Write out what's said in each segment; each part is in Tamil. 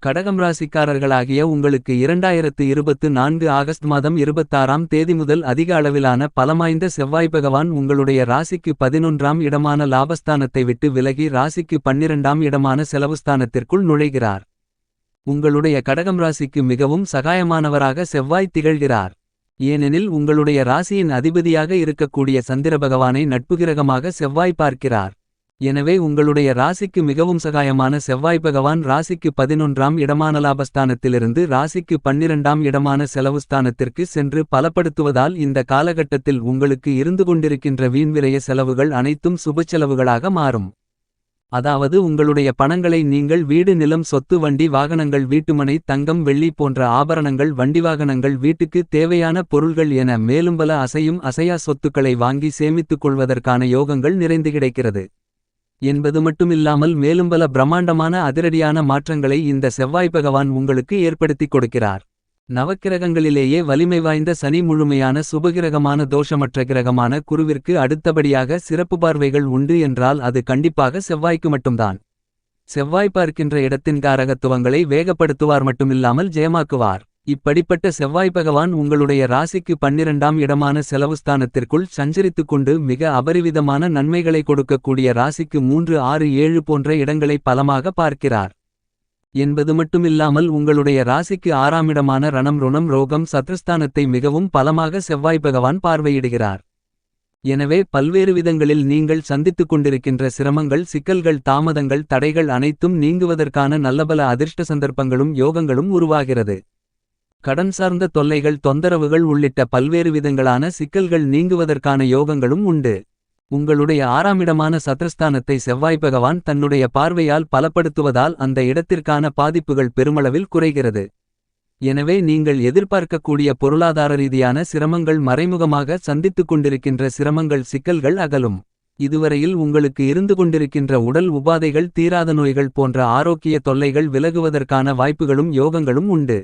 கடகம் ராசிக்காரர்களாகிய உங்களுக்கு 2024 ஆகஸ்ட் மாதம் 26ஆம் தேதி முதல் அதிக அளவிலான பலமாய்ந்த செவ்வாய் பகவான் உங்களுடைய ராசிக்கு 11ஆம் இடமான லாபஸ்தானத்தை விட்டு விலகி ராசிக்கு 12ஆம் இடமான செலவுஸ்தானத்திற்குள் நுழைகிறார். உங்களுடைய கடகம் ராசிக்கு மிகவும் சகாயமானவராக செவ்வாய் திகழ்கிறார். ஏனெனில் உங்களுடைய ராசியின் அதிபதியாக இருக்கக்கூடிய சந்திர பகவானை நட்புகிரகமாக செவ்வாய் பார்க்கிறார். எனவே உங்களுடைய ராசிக்கு மிகவும் சகாயமான செவ்வாய் பகவான் ராசிக்கு 11ஆம் இடமான லாபஸ்தானத்திலிருந்து ராசிக்கு 12ஆம் இடமான செலவுஸ்தானத்திற்கு சென்று பலப்படுத்துவதால் இந்த காலகட்டத்தில் உங்களுக்கு இருந்து கொண்டிருக்கின்ற வீண்விரய செலவுகள் அனைத்தும் சுபச்செலவுகளாக மாறும். அதாவது உங்களுடைய பணங்களை நீங்கள் வீடு, நிலம், சொத்து, வண்டி, வாகனங்கள், வீட்டுமனை, தங்கம், வெள்ளி போன்ற ஆபரணங்கள், வண்டிவாகனங்கள், வீட்டுக்கு தேவையான பொருள்கள் என மேலும் பல அசையும் அசையா சொத்துக்களை வாங்கி சேமித்துக் கொள்வதற்கான யோகங்கள் நிறைந்து கிடைக்கிறது என்பது மட்டுமில்லாமல் மேலும் பல பிரம்மாண்டமான அதிரடியான மாற்றங்களை இந்த செவ்வாய் பகவான் உங்களுக்கு ஏற்படுத்திக் கொடுக்கிறார். நவக்கிரகங்களிலேயே வலிமை வாய்ந்த சனி முழுமையான சுபகிரகமான தோஷமற்ற கிரகமான குருவிற்கு அடுத்தபடியாக சிறப்பு பார்வைகள் உண்டு என்றால் அது கண்டிப்பாக செவ்வாய்க்கு மட்டும்தான். செவ்வாய் பார்க்கின்ற இடத்தின் காரகத்துவங்களை வேகப்படுத்துவார் மட்டுமில்லாமல் ஜெயமாக்குவார். இப்படிப்பட்ட செவ்வாய் பகவான் உங்களுடைய ராசிக்கு 12ஆம் இடமான செலவுஸ்தானத்திற்குள் சஞ்சரித்துக் கொண்டு மிக அபரிவிதமான நன்மைகளை கொடுக்கக்கூடிய ராசிக்கு 3, 6, 7 போன்ற இடங்களை பலமாக பார்க்கிறார் என்பது மட்டுமில்லாமல் உங்களுடைய ராசிக்கு 6ஆம் இடமான ரணம், ருணம், ரோகம், சத்ருஸ்தானத்தை மிகவும் பலமாக செவ்வாய் பகவான் பார்வையிடுகிறார். எனவே பல்வேறு விதங்களில் நீங்கள் சந்தித்துக் கொண்டிருக்கின்ற சிரமங்கள், சிக்கல்கள், தாமதங்கள், தடைகள் அனைத்தும் நீங்குவதற்கான நல்லபல அதிர்ஷ்ட சந்தர்ப்பங்களும் யோகங்களும் உருவாகிறது. கடன் சார்ந்த தொல்லைகள், தொந்தரவுகள் உள்ளிட்ட பல்வேறு விதங்களான சிக்கல்கள் நீங்குவதற்கான யோகங்களும் உண்டு. உங்களுடைய 6ஆம் இடமான சத்ருஸ்தானத்தை செவ்வாய் பகவான் தன்னுடைய பார்வையால் பலப்படுத்துவதால் அந்த இடத்திற்கான பாதிப்புகள் பெருமளவில் குறைகிறது. எனவே நீங்கள் எதிர்பார்க்கக்கூடிய பொருளாதார ரீதியான சிரமங்கள், மறைமுகமாக சந்தித்துக் கொண்டிருக்கின்ற சிரமங்கள், சிக்கல்கள் அகலும். இதுவரையில் உங்களுக்கு இருந்து கொண்டிருக்கின்ற உடல் உபாதைகள், தீராத நோய்கள் போன்ற ஆரோக்கிய தொல்லைகள் விலகுவதற்கான வாய்ப்புகளும் யோகங்களும் உண்டு.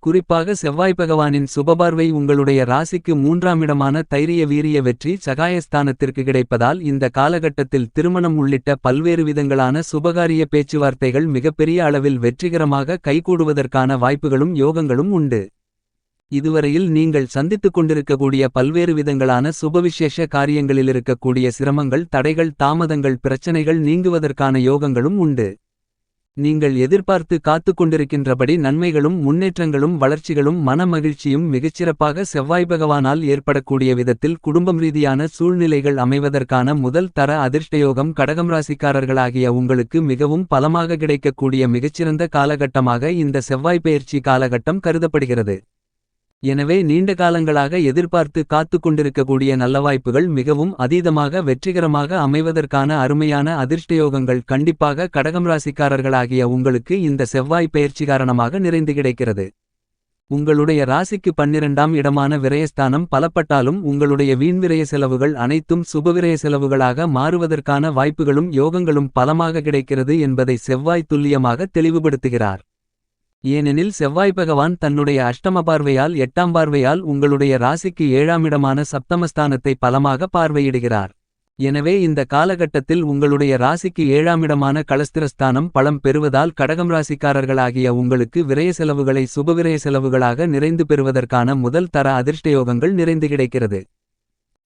குறிப்பாக செவ்வாய் பகவானின் சுபபார்வை உங்களுடைய ராசிக்கு 3ஆம் இடமான தைரிய, வீரிய, வெற்றி, சகாயஸ்தானத்திற்கு கிடைப்பதால் இந்த காலகட்டத்தில் திருமணம் உள்ளிட்ட பல்வேறு விதங்களான சுபகாரிய பேச்சுவார்த்தைகள் மிகப்பெரிய அளவில் வெற்றிகரமாக கைகூடுவதற்கான வாய்ப்புகளும் யோகங்களும் உண்டு. இதுவரையில் நீங்கள் சந்தித்துக் கொண்டிருக்கக்கூடிய பல்வேறு விதங்களான சுபவிசேஷ காரியங்களில் இருக்கக்கூடிய சிரமங்கள், தடைகள், தாமதங்கள், பிரச்சனைகள் நீங்குவதற்கான யோகங்களும் உண்டு. நீங்கள் எதிர்பார்த்து காத்துக் கொண்டிருக்கின்றபடி நன்மைகளும் முன்னேற்றங்களும் வளர்ச்சிகளும் மன மகிழ்ச்சியும் மிகச்சிறப்பாக செவ்வாய் பகவானால் ஏற்படக்கூடிய விதத்தில் குடும்பம் ரீதியான சூழ்நிலைகள் அமைவதற்கான முதல் தர அதிர்ஷ்டயோகம் கடகம் ராசிக்காரர்களாகிய உங்களுக்கு மிகவும் பலமாக கிடைக்கக்கூடிய மிகச்சிறந்த காலகட்டமாக இந்த செவ்வாய் பெயர்ச்சி காலகட்டம் கருதப்படுகிறது. எனவே நீண்ட காலங்களாக எதிர்பார்த்து காத்துக் கொண்டிருக்கக்கூடிய நல்ல வாய்ப்புகள் மிகவும் அதீதமாக வெற்றிகரமாக அமைவதற்கான அருமையான அதிர்ஷ்டயோகங்கள் கண்டிப்பாக கடகம் ராசிக்காரர்களாகிய உங்களுக்கு இந்த செவ்வாய் பெயர்ச்சி காரணமாக நிறைந்து கிடைக்கிறது. உங்களுடைய ராசிக்கு 12ஆம் இடமான விரயஸ்தானம் பலப்பட்டாலும் உங்களுடைய வீண்விரய செலவுகள் அனைத்தும் சுபவிரய செலவுகளாக மாறுவதற்கான வாய்ப்புகளும் யோகங்களும் பலமாக கிடைக்கிறது என்பதை செவ்வாய் துல்லியமாக தெளிவுபடுத்துகிறார். ஏனெனில் செவ்வாய் பகவான் தன்னுடைய அஷ்டம பார்வையால் 8ஆம் பார்வையால் உங்களுடைய ராசிக்கு 7ஆம் இடமான சப்தமஸ்தானத்தை பலமாக பார்வையிடுகிறார். எனவே இந்த காலகட்டத்தில் உங்களுடைய ராசிக்கு 7ஆம் இடமான களஸ்திரஸ்தானம் பலம் பெறுவதால் கடகம் ராசிக்காரர்களாகிய உங்களுக்கு விரய செலவுகளை சுபவிரய செலவுகளாக நிறைந்து பெறுவதற்கான முதல் தர அதிர்ஷ்டயோகங்கள் நிறைந்து கிடைக்கிறது.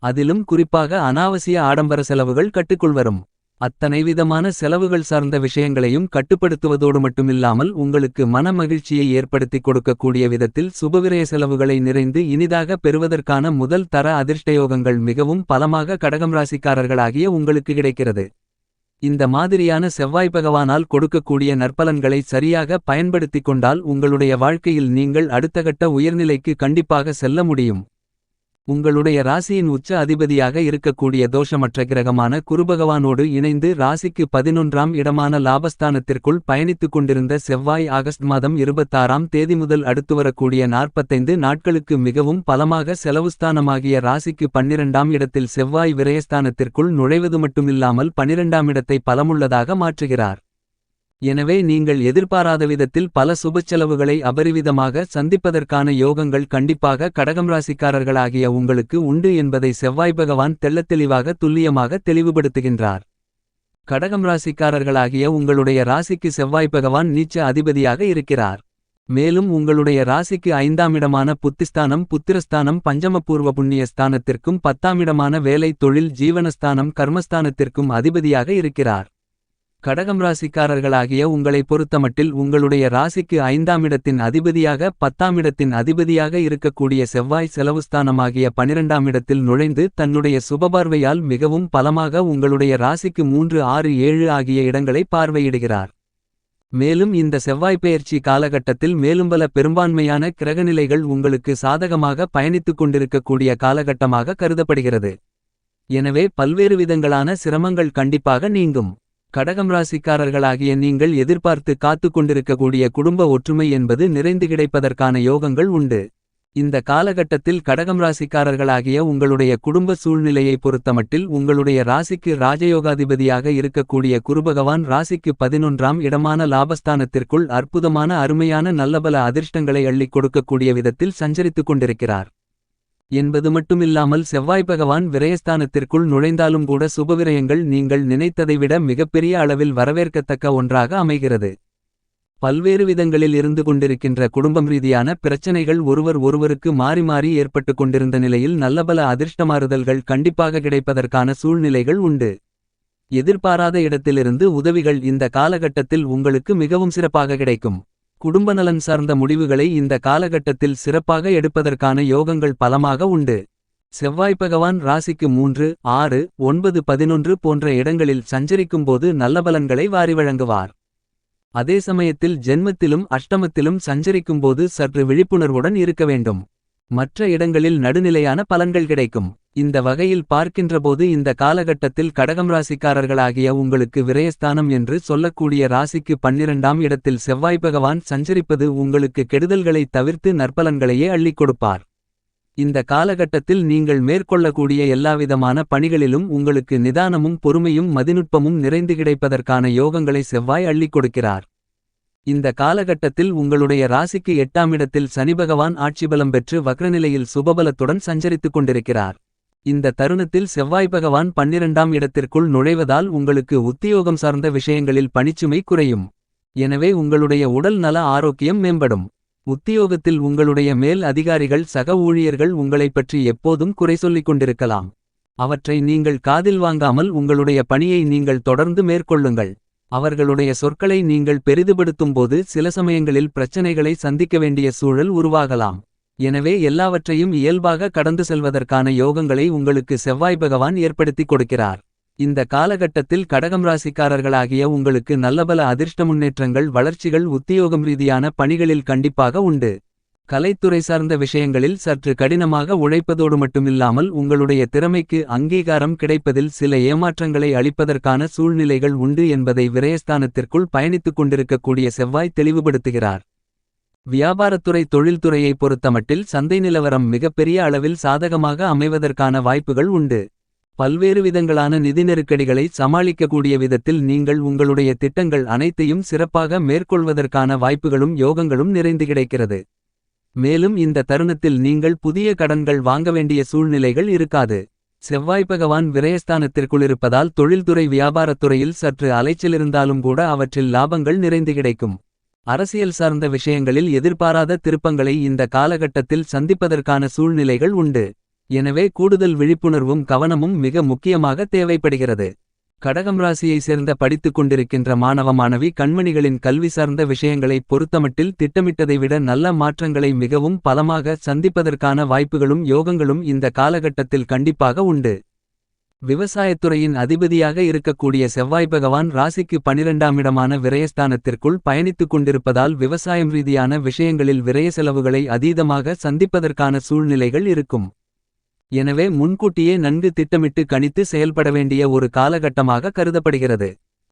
அதிலும் குறிப்பாக அனாவசிய ஆடம்பர செலவுகள் கட்டுக்குள் வரும். அத்தனை விதமான செலவுகள் சார்ந்த விஷயங்களையும் கட்டுப்படுத்துவதோடு மட்டுமில்லாமல் உங்களுக்கு மன மகிழ்ச்சியை ஏற்படுத்திக் கொடுக்கக்கூடிய விதத்தில் சுபவிரய செலவுகளை நிறைந்து இனிதாக பெறுவதற்கான முதல் தர அதிர்ஷ்டயோகங்கள் மிகவும் பலமாக கடகம் ராசிக்காரர்களாகிய உங்களுக்கு கிடைக்கிறது. இந்த மாதிரியான செவ்வாய் பகவானால் கொடுக்கக்கூடிய நற்பலன்களை சரியாக பயன்படுத்திக் கொண்டால் உங்களுடைய வாழ்க்கையில் நீங்கள் அடுத்த கட்ட உயர்நிலைக்கு கண்டிப்பாக செல்ல முடியும். உங்களுடைய ராசியின் உச்ச அதிபதியாக இருக்கக்கூடிய தோஷமற்ற கிரகமான குருபகவானோடு இணைந்து ராசிக்கு 11ஆம் இடமான லாபஸ்தானத்திற்குள் பயணித்துக் கொண்டிருந்த செவ்வாய் ஆகஸ்ட் மாதம் 26ஆம் தேதி முதல் அடுத்து வரக்கூடிய 45 நாட்களுக்கு மிகவும் பலமாக செலவுஸ்தானமாகிய ராசிக்கு 12ஆம் இடத்தில் செவ்வாய் விரயஸ்தானத்திற்குள் நுழைவது மட்டுமில்லாமல் 12ஆம் இடத்தை பலமுள்ளதாக மாற்றுகிறார். எனவே நீங்கள் எதிர்பாராத விதத்தில் பல சுபச்செலவுகளை அபரிவிதமாக சந்திப்பதற்கான யோகங்கள் கண்டிப்பாக கடகம் ராசிக்காரர்களாகிய உங்களுக்கு உண்டு என்பதை செவ்வாய் பகவான் தெள்ளத்தெளிவாக துல்லியமாக தெளிவுபடுத்துகின்றார். கடகம் ராசிக்காரர்களாகிய உங்களுடைய ராசிக்கு செவ்வாய் பகவான் நீச்ச அதிபதியாக இருக்கிறார். மேலும் உங்களுடைய ராசிக்கு 5ஆம் இடமான புத்திஸ்தானம் புத்திரஸ்தானம் பஞ்சமபூர்வ புண்ணிய ஸ்தானத்திற்கும் 10ஆம் இடமான வேலை தொழில் ஜீவனஸ்தானம் கர்மஸ்தானத்திற்கும் அதிபதியாக இருக்கிறார். கடகம் ராசிக்காரர்களாகிய உங்களை பொறுத்தமட்டில் உங்களுடைய ராசிக்கு 5ஆம் இடத்தின் அதிபதியாக 10ஆம் இடத்தின் அதிபதியாக இருக்கக்கூடிய செவ்வாய் செலவுஸ்தானமாகிய 12ஆம் இடத்தில் நுழைந்து தன்னுடைய சுபபார்வையால் மிகவும் பலமாக உங்களுடைய ராசிக்கு 3 6 7 ஆகிய இடங்களை பார்வையிடுகிறார். மேலும் இந்த செவ்வாய் பெயர்ச்சி காலகட்டத்தில் மேலும் பல பெரும்பான்மையான கிரகநிலைகள் உங்களுக்கு சாதகமாக பயணித்துக் கொண்டிருக்கக்கூடிய காலகட்டமாக கருதப்படுகிறது. எனவே பல்வேறு விதங்களான சிரமங்கள் கண்டிப்பாக நீங்கும். கடகம் ராசிக்காரர்களாகிய நீங்கள் எதிர்பார்த்து காத்து கொண்டிருக்கக்கூடிய குடும்ப ஒற்றுமை என்பது நிறைந்து கிடைப்பதற்கான யோகங்கள் உண்டு. இந்த காலகட்டத்தில் கடகம் ராசிக்காரர்களாகிய உங்களுடைய குடும்ப சூழ்நிலையை பொறுத்தமட்டில் உங்களுடைய ராசிக்கு ராஜயோகாதிபதியாக இருக்கக்கூடிய குருபகவான் ராசிக்கு 11ஆம் இடமான லாபஸ்தானத்திற்குள் அற்புதமான அருமையான நல்லபல அதிர்ஷ்டங்களை அள்ளிக் கொடுக்கக்கூடிய விதத்தில் சஞ்சரித்துக் கொண்டிருக்கிறார் என்பது மட்டுமில்லாமல் செவ்வாய் பகவான் விரயஸ்தானத்திற்குள் நுழைந்தாலும் கூட சுபவிரயங்கள் நீங்கள் நினைத்ததை விட மிகப்பெரிய அளவில் வரவேற்கத்தக்க ஒன்றாக அமைகிறது. பல்வேறு விதங்களில் இருந்து கொண்டிருக்கின்ற குடும்பம் ரீதியான பிரச்சனைகள் ஒருவருக்கு மாறி மாறி ஏற்பட்டு கொண்டிருந்த நிலையில் நல்லபல அதிர்ஷ்டமாறுதல்கள் கண்டிப்பாக கிடைப்பதற்கான சூழ்நிலைகள் உண்டு. எதிர்பாராத இடத்திலிருந்து உதவிகள் இந்த காலகட்டத்தில் உங்களுக்கு மிகவும் சிறப்பாக கிடைக்கும். குடும்ப நலன் சார்ந்த முடிவுகளை இந்த காலகட்டத்தில் சிறப்பாக எடுப்பதற்கான யோகங்கள் பலமாக உண்டு. செவ்வாய் பகவான் ராசிக்கு 3 6 9 11 போன்ற இடங்களில் சஞ்சரிக்கும்போது நல்ல பலன்களை வாரி வழங்குவார். அதே சமயத்தில் ஜென்மத்திலும் அஷ்டமத்திலும் சஞ்சரிக்கும்போது சற்று விழிப்புணர்வுடன் இருக்க வேண்டும். மற்ற இடங்களில் நடுநிலையான பலன்கள் கிடைக்கும். இந்த வகையில் பார்க்கின்றபோது இந்த காலகட்டத்தில் கடகம் ராசிக்காரர்களாகிய உங்களுக்கு விரயஸ்தானம் என்று சொல்லக்கூடிய ராசிக்கு 12ஆம் இடத்தில் செவ்வாய் பகவான் சஞ்சரிப்பது உங்களுக்கு கெடுதல்களை தவிர்த்து நற்பலன்களையே அள்ளிக் கொடுப்பார். இந்த காலகட்டத்தில் நீங்கள் மேற்கொள்ளக்கூடிய எல்லாவிதமான பணிகளிலும் உங்களுக்கு நிதானமும் பொறுமையும் மதிநுட்பமும் நிறைந்து கிடைப்பதற்கான யோகங்களை செவ்வாய் அள்ளிக் கொடுக்கிறார். இந்த காலகட்டத்தில் உங்களுடைய ராசிக்கு 8ஆம் இடத்தில் சனிபகவான் ஆட்சிபலம் பெற்று வக்ரநிலையில் சுபபலத்துடன் சஞ்சரித்துக் கொண்டிருக்கிறார். இந்த தருணத்தில் செவ்வாய் பகவான் 12ஆம் இடத்திற்குள் நுழைவதால் உங்களுக்கு உத்தியோகம் சார்ந்த விஷயங்களில் பணிச்சுமை குறையும். எனவே உங்களுடைய உடல் நல ஆரோக்கியம் மேம்படும். உத்தியோகத்தில் உங்களுடைய மேல் அதிகாரிகள் சக ஊழியர்கள் உங்களைப் பற்றி எப்போதும் குறை சொல்லிக் கொண்டிருக்கலாம். அவற்றை நீங்கள் காதில் வாங்காமல் உங்களுடைய பணியை நீங்கள் தொடர்ந்து மேற்கொள்ளுங்கள். அவர்களுடைய சொற்களை நீங்கள் பெரிதுபடுத்தும்போது சில சமயங்களில் பிரச்சனைகளை சந்திக்க வேண்டிய சூழல் உருவாகலாம். எனவே எல்லாவற்றையும் இயல்பாக கடந்து செல்வதற்கான யோகங்களை உங்களுக்கு செவ்வாய் பகவான் ஏற்படுத்திக் கொடுக்கிறார். இந்த காலகட்டத்தில் கடகம் ராசிக்காரர்களாகிய உங்களுக்கு நல்லபல அதிர்ஷ்ட முன்னேற்றங்கள் வளர்ச்சிகள் உத்தியோகம் ரீதியான பணிகளில் கண்டிப்பாக உண்டு. கலைத்துறை சார்ந்த விஷயங்களில் சற்று கடினமாக உழைப்பதோடு மட்டுமில்லாமல் உங்களுடைய திறமைக்கு அங்கீகாரம் கிடைப்பதில் சில ஏமாற்றங்களை அளிப்பதற்கான சூழ்நிலைகள் உண்டு என்பதை விரயஸ்தானத்திற்குள் பயணித்துக் கொண்டிருக்கக்கூடிய செவ்வாய் தெளிவுபடுத்துகிறார். வியாபாரத்துறை தொழில்துறையை பொறுத்தமட்டில் சந்தை நிலவரம் மிகப்பெரிய அளவில் சாதகமாக அமைவதற்கான வாய்ப்புகள் உண்டு. பல்வேறு விதங்களான நிதி நெருக்கடிகளை சமாளிக்கக்கூடிய விதத்தில் நீங்கள் உங்களுடைய திட்டங்கள் அனைத்தையும் சிறப்பாக மேற்கொள்வதற்கான வாய்ப்புகளும் யோகங்களும் நிறைந்து கிடைக்கிறது. மேலும் இந்த தருணத்தில் நீங்கள் புதிய கடன்கள் வாங்க வேண்டிய சூழ்நிலைகள் இருக்காது. செவ்வாய் பகவான் விரயஸ்தானத்திற்குள் இருப்பதால் தொழில்துறை வியாபாரத்துறையில் சற்று அலைச்சலிருந்தாலும் கூட அவற்றில் லாபங்கள் நிறைந்து கிடைக்கும். அரசியல் சார்ந்த விஷயங்களில் எதிர்பாராத திருப்பங்களை இந்த காலகட்டத்தில் சந்திப்பதற்கான சூழ்நிலைகள் உண்டு. எனவே கூடுதல் விழிப்புணர்வும் கவனமும் மிக முக்கியமாக தேவைப்படுகிறது. கடகம் ராசியை சேர்ந்த படித்துக் கொண்டிருக்கின்ற மாணவ மாணவி கண்மணிகளின் கல்வி சார்ந்த விஷயங்களை பொறுத்தமட்டில் திட்டமிட்டதை விட நல்ல மாற்றங்களை மிகவும் பலமாக சந்திப்பதற்கான வாய்ப்புகளும் யோகங்களும் இந்த காலகட்டத்தில் கண்டிப்பாக உண்டு. விவசாயத்துறையின் அதிபதியாக இருக்கக்கூடிய செவ்வாய் பகவான் ராசிக்கு 12ஆம் இடமான விரயஸ்தானத்திற்குள் பயணித்துக் கொண்டிருப்பதால் விவசாயம் ரீதியான விஷயங்களில் விரய செலவுகளை அதீதமாக சந்திப்பதற்கான சூழ்நிலைகள் இருக்கும். எனவே முன்கூட்டியே நன்கு திட்டமிட்டு கணித்து செயல்பட வேண்டிய ஒரு காலகட்டமாக கருதப்படுகிறது.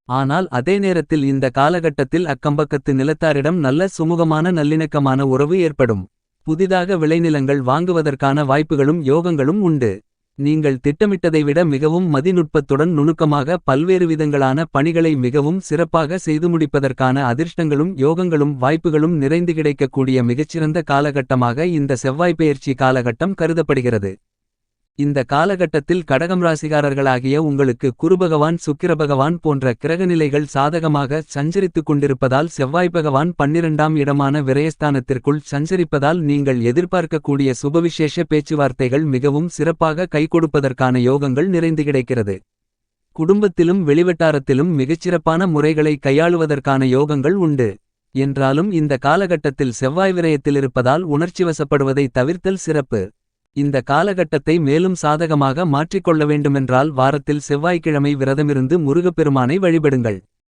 ஆனால் அதே நேரத்தில் இந்த காலகட்டத்தில் அக்கம்பக்கத்து நிலத்தாரிடம் நல்ல சுமூகமான நல்லிணக்கமான உறவு ஏற்படும். புதிதாக விளைநிலங்கள் வாங்குவதற்கான வாய்ப்புகளும் யோகங்களும் உண்டு. நீங்கள் திட்டமிட்டதை விட மிகவும் மதிநுட்பத்துடன் நுணுக்கமாக பல்வேறு விதங்களான பணிகளை மிகவும் சிறப்பாக செய்து முடிப்பதற்கான அதிர்ஷ்டங்களும் யோகங்களும் வாய்ப்புகளும் நிறைந்து கிடைக்கக்கூடிய மிகச்சிறந்த காலகட்டமாக இந்த செவ்வாய் பெயர்ச்சி காலகட்டம் கருதப்படுகிறது. இந்த காலகட்டத்தில் கடகம் ராசிகாரர்களாகிய உங்களுக்கு குருபகவான் சுக்கிரபகவான் போன்ற கிரகநிலைகள் சாதகமாக சஞ்சரித்துக் கொண்டிருப்பதால் செவ்வாய் பகவான் 12ஆம் இடமான விரயஸ்தானத்திற்குள் சஞ்சரிப்பதால் நீங்கள் எதிர்பார்க்கக்கூடிய சுபவிசேஷ பேச்சுவார்த்தைகள் மிகவும் சிறப்பாக கைகொடுப்பதற்கான யோகங்கள் நிறைந்து கிடைக்கிறது. குடும்பத்திலும் வெளிவட்டாரத்திலும் மிகச்சிறப்பான முறைகளை கையாளுவதற்கான யோகங்கள் உண்டு. என்றாலும் இந்த காலகட்டத்தில் செவ்வாய் விரயத்திலிருப்பதால் உணர்ச்சிவசப்படுவதை தவிர்த்தல் சிறப்பு. இந்த காலகட்டத்தை மேலும் சாதகமாக மாற்றிக்கொள்ள வேண்டுமென்றால் வாரத்தில் செவ்வாய்க்கிழமை விரதமிருந்து முருகப்பெருமானை வழிபடுங்கள்.